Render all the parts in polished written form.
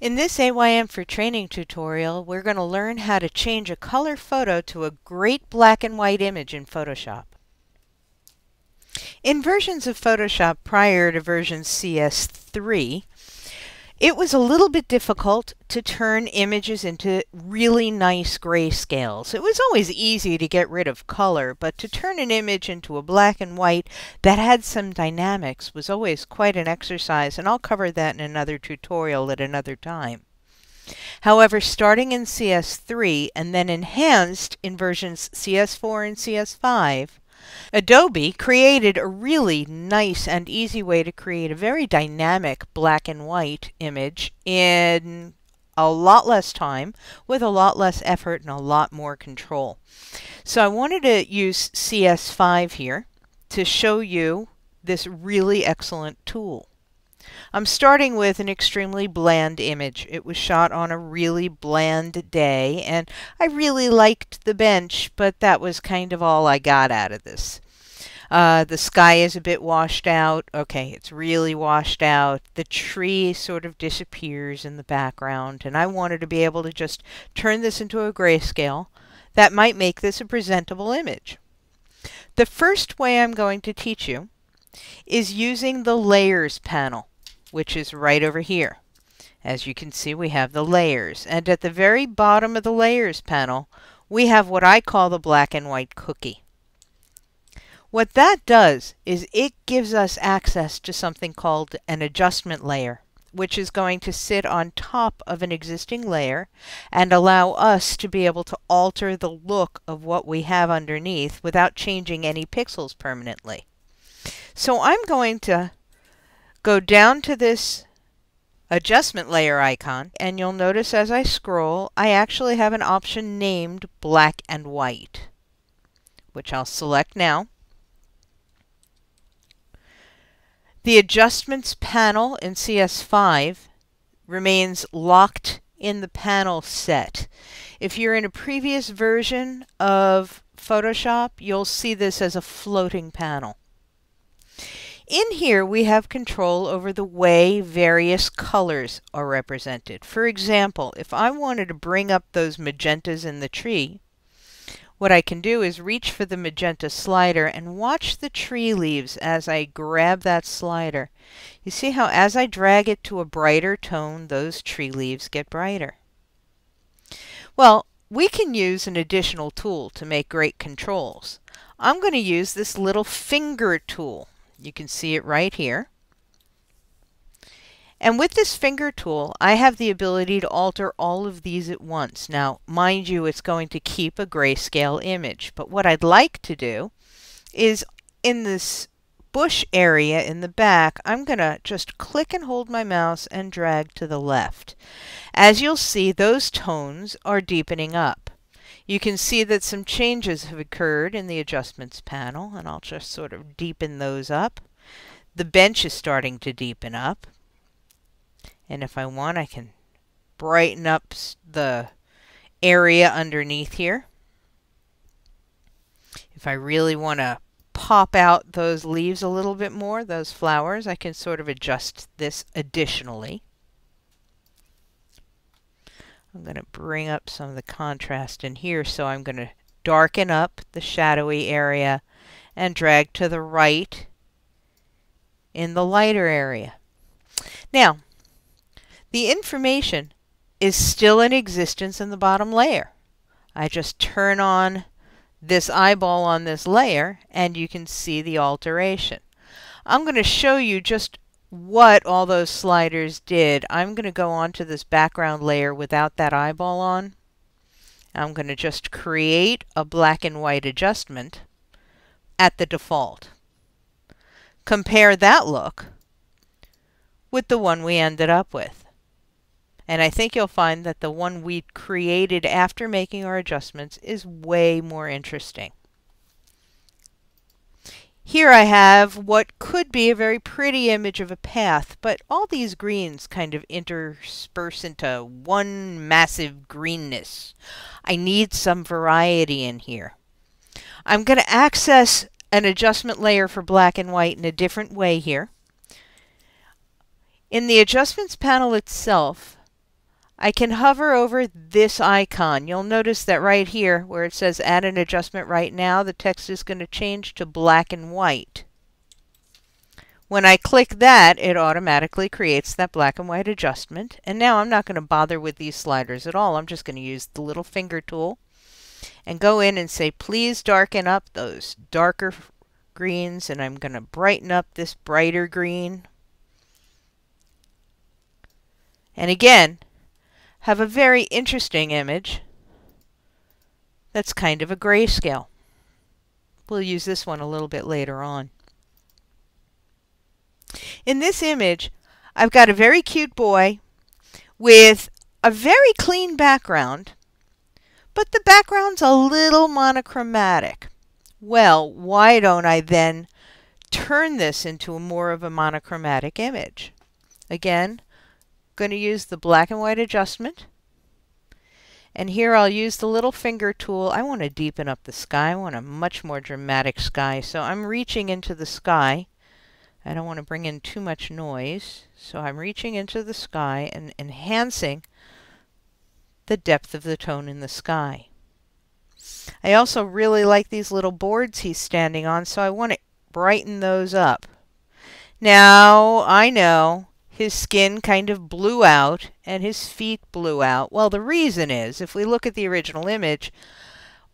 In this AYM for Training tutorial, we're going to learn how to change a color photo to a great black and white image in Photoshop. In versions of Photoshop prior to version CS3, it was a little bit difficult to turn images into really nice grayscales. It was always easy to get rid of color, but to turn an image into a black and white that had some dynamics was always quite an exercise, and I'll cover that in another tutorial at another time. However, starting in CS3 and then enhanced in versions CS4 and CS5, Adobe created a really nice and easy way to create a very dynamic black and white image in a lot less time, with a lot less effort and a lot more control. So I wanted to use CS5 here to show you this really excellent tool. I'm starting with an extremely bland image. It was shot on a really bland day, and I really liked the bench, but that was kind of all I got out of this. The sky is a bit washed out. Okay, it's really washed out. The tree sort of disappears in the background, and I wanted to be able to just turn this into a grayscale that might make this a presentable image. The first way I'm going to teach you is using the Layers panel, which is right over here. As you can see, we have the layers, and at the very bottom of the Layers panel, we have what I call the black and white cookie. What that does is it gives us access to something called an adjustment layer, which is going to sit on top of an existing layer and allow us to be able to alter the look of what we have underneath without changing any pixels permanently. So I'm going to go down to this adjustment layer icon, and you'll notice as I scroll, I actually have an option named black and white, which I'll select now. The adjustments panel in CS5 remains locked in the panel set. If you're in a previous version of Photoshop, you'll see this as a floating panel. In here, we have control over the way various colors are represented. For example, if I wanted to bring up those magentas in the tree, what I can do is reach for the magenta slider and watch the tree leaves as I grab that slider. You see how as I drag it to a brighter tone, those tree leaves get brighter. Well, we can use an additional tool to make great controls. I'm going to use this little finger tool. You can see it right here. And with this finger tool, I have the ability to alter all of these at once. Now, mind you, it's going to keep a grayscale image. But what I'd like to do is in this bush area in the back, I'm going to just click and hold my mouse and drag to the left. As you'll see, those tones are deepening up. You can see that some changes have occurred in the adjustments panel, and I'll just sort of deepen those up. The bench is starting to deepen up. And if I want, I can brighten up the area underneath here. If I really want to pop out those leaves a little bit more, those flowers, I can sort of adjust this additionally. I'm going to bring up some of the contrast in here, so I'm going to darken up the shadowy area and drag to the right in the lighter area. Now, the information is still in existence in the bottom layer. I just turn on this eyeball on this layer and you can see the alteration. I'm going to show you just what all those sliders did. I'm going to go onto this background layer without that eyeball on. I'm going to just create a black and white adjustment at the default. Compare that look with the one we ended up with. And I think you'll find that the one we created after making our adjustments is way more interesting. Here I have what could be a very pretty image of a path, but all these greens kind of intersperse into one massive greenness. I need some variety in here. I'm going to access an adjustment layer for black and white in a different way here. In the Adjustments panel itself, I can hover over this icon. You'll notice that right here where it says Add an Adjustment Right Now, the text is going to change to black and white. When I click that, it automatically creates that black and white adjustment. And now I'm not going to bother with these sliders at all. I'm just going to use the little finger tool and go in and say, please darken up those darker greens, and I'm going to brighten up this brighter green. And again, have a very interesting image that's kind of a grayscale. We'll use this one a little bit later on. In this image, I've got a very cute boy with a very clean background, but the background's a little monochromatic. Well, why don't I then turn this into more of a monochromatic image? Again, going to use the black and white adjustment. And here I'll use the little finger tool. I want to deepen up the sky. I want a much more dramatic sky. So I'm reaching into the sky. I don't want to bring in too much noise. So I'm reaching into the sky and enhancing the depth of the tone in the sky. I also really like these little boards he's standing on, so I want to brighten those up. Now, I know his skin kind of blew out and his feet blew out. Well, the reason is, if we look at the original image,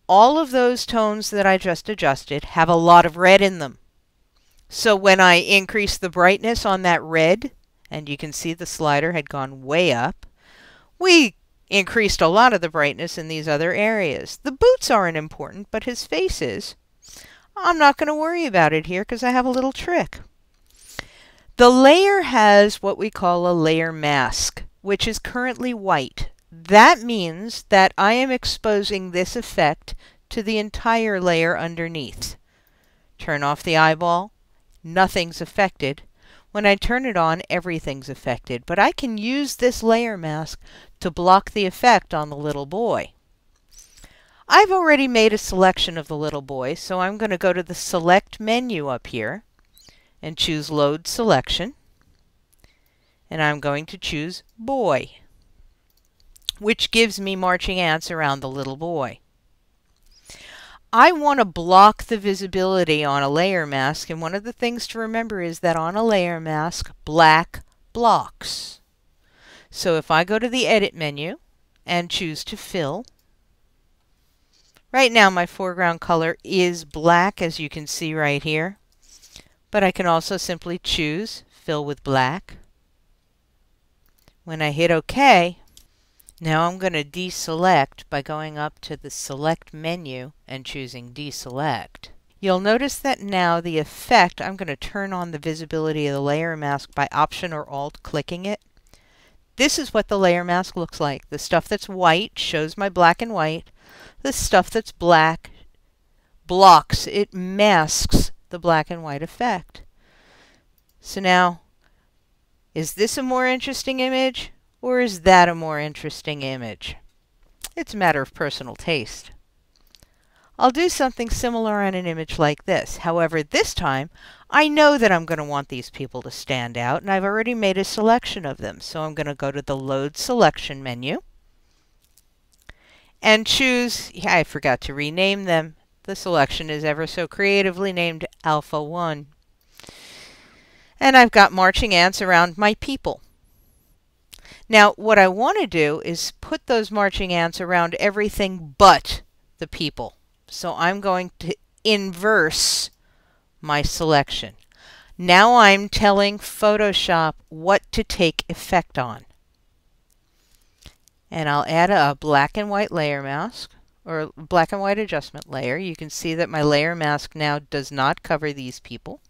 all of those tones that I just adjusted have a lot of red in them. So when I increase the brightness on that red, and you can see the slider had gone way up, we increased a lot of the brightness in these other areas. The boots aren't important, but his face is. I'm not going to worry about it here because I have a little trick. The layer has what we call a layer mask, which is currently white. That means that I am exposing this effect to the entire layer underneath. Turn off the eyeball, nothing's affected. When I turn it on, everything's affected. But I can use this layer mask to block the effect on the little boy. I've already made a selection of the little boy, so I'm going to go to the Select menu up here and choose Load Selection. And I'm going to choose Boy, which gives me marching ants around the little boy. I want to block the visibility on a layer mask, and one of the things to remember is that on a layer mask, black blocks. So if I go to the Edit menu and choose to fill, right now my foreground color is black, as you can see right here. But I can also simply choose Fill with Black. When I hit OK, now I'm going to deselect by going up to the Select menu and choosing Deselect. You'll notice that now the effect, I'm going to turn on the visibility of the layer mask by Option or Alt clicking it. This is what the layer mask looks like. The stuff that's white shows my black and white. The stuff that's black blocks, it masks the black and white effect. So now, is this a more interesting image, or is that a more interesting image? It's a matter of personal taste. I'll do something similar on an image like this. However, this time, I know that I'm going to want these people to stand out, and I've already made a selection of them. So I'm going to go to the Load Selection menu and choose, I forgot to rename them. The selection is ever so creatively named Alpha 1. And I've got marching ants around my people. Now, what I want to do is put those marching ants around everything but the people. So I'm going to inverse my selection. Now I'm telling Photoshop what to take effect on. And I'll add a black and white layer mask, or black and white adjustment layer. You can see that my layer mask now does not cover these people.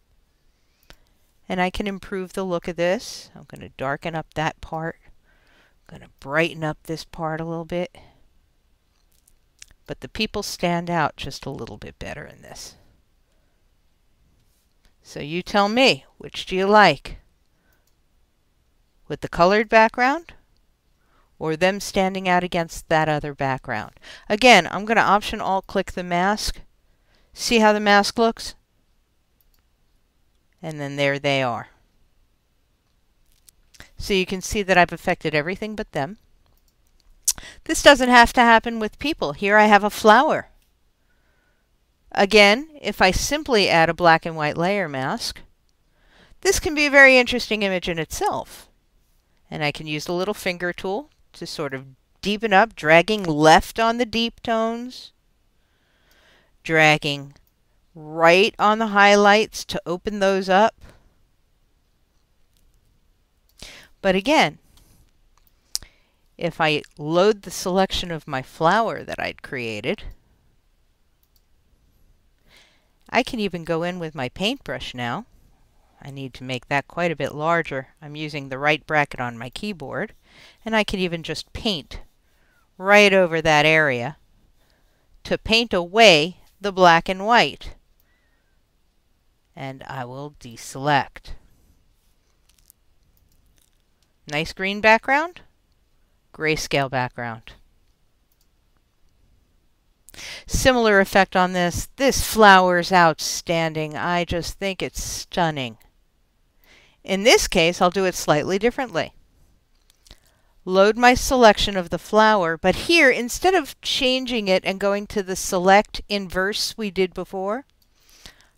And I can improve the look of this. I'm going to darken up that part. I'm going to brighten up this part a little bit. But the people stand out just a little bit better in this. So you tell me, which do you like? With the colored background or them standing out against that other background? Again, I'm going to Option-Alt-click the mask. See how the mask looks? And then there they are. So you can see that I've affected everything but them. This doesn't have to happen with people. Here I have a flower. Again, if I simply add a black and white layer mask, this can be a very interesting image in itself. And I can use the little finger tool to sort of deepen up, dragging left on the deep tones, dragging right on the highlights to open those up. But again, if I load the selection of my flower that I'd created, I can even go in with my paintbrush now. I need to make that quite a bit larger. I'm using the right bracket on my keyboard, and I can even just paint right over that area to paint away the black and white. And I will deselect. Nice green background, grayscale background. Similar effect on this. This flower is outstanding. I just think it's stunning. In this case, I'll do it slightly differently. Load my selection of the flower, but here, instead of changing it and going to the select inverse we did before,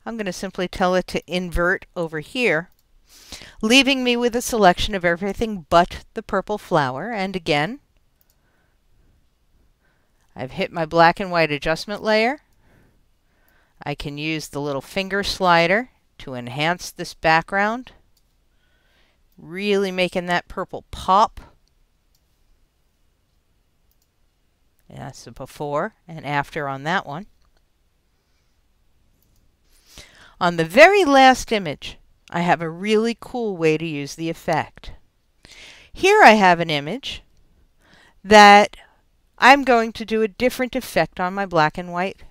I'm going to simply tell it to invert over here, leaving me with a selection of everything but the purple flower. And again, I've hit my black and white adjustment layer. I can use the little finger slider to enhance this background, really making that purple pop. That's the before and after on that one. On the very last image, I have a really cool way to use the effect. Here I have an image that I'm going to do a different effect on my black and white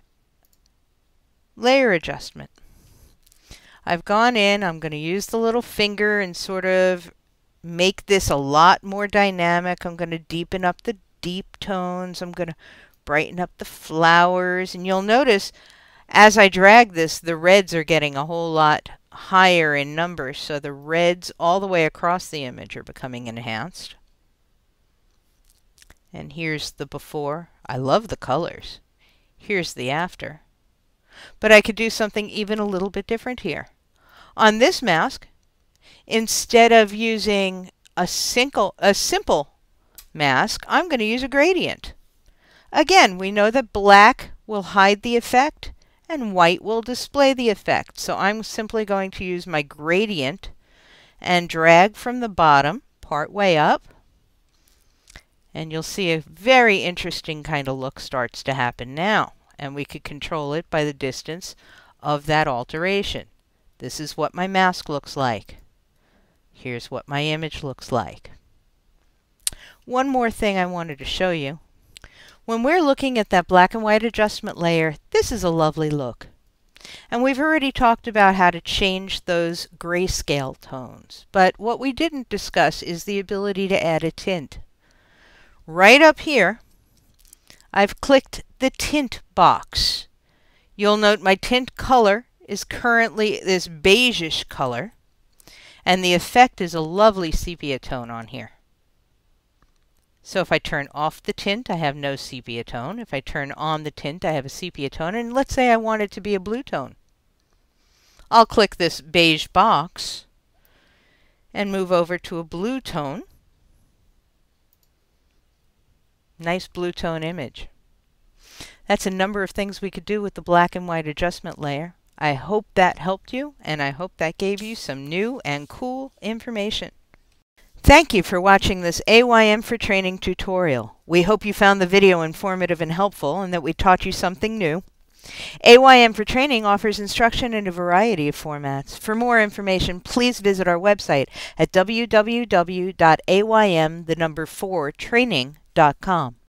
layer adjustment. I've gone in, I'm going to use the little finger and sort of make this a lot more dynamic. I'm going to deepen up the deep tones. I'm going to brighten up the flowers. And you'll notice as I drag this, the reds are getting a whole lot higher in numbers. So the reds all the way across the image are becoming enhanced. And here's the before. I love the colors. Here's the after. But I could do something even a little bit different here. On this mask, instead of using a simple mask, I'm going to use a gradient. Again, we know that black will hide the effect and white will display the effect. So I'm simply going to use my gradient and drag from the bottom part way up. And you'll see a very interesting kind of look starts to happen now. And we could control it by the distance of that alteration. This is what my mask looks like. Here's what my image looks like. One more thing I wanted to show you. When we're looking at that black and white adjustment layer, this is a lovely look. And we've already talked about how to change those grayscale tones. But what we didn't discuss is the ability to add a tint. Right up here, I've clicked the tint box. You'll note my tint color is currently this beigeish color, and the effect is a lovely sepia tone on here. So if I turn off the tint, I have no sepia tone. If I turn on the tint, I have a sepia tone. And let's say I want it to be a blue tone. I'll click this beige box and move over to a blue tone. Nice blue tone image. That's a number of things we could do with the black and white adjustment layer. I hope that helped you, and I hope that gave you some new and cool information. Thank you for watching this AYM for Training tutorial. We hope you found the video informative and helpful and that we taught you something new. AYM for Training offers instruction in a variety of formats. For more information, please visit our website at www.aym4training.com.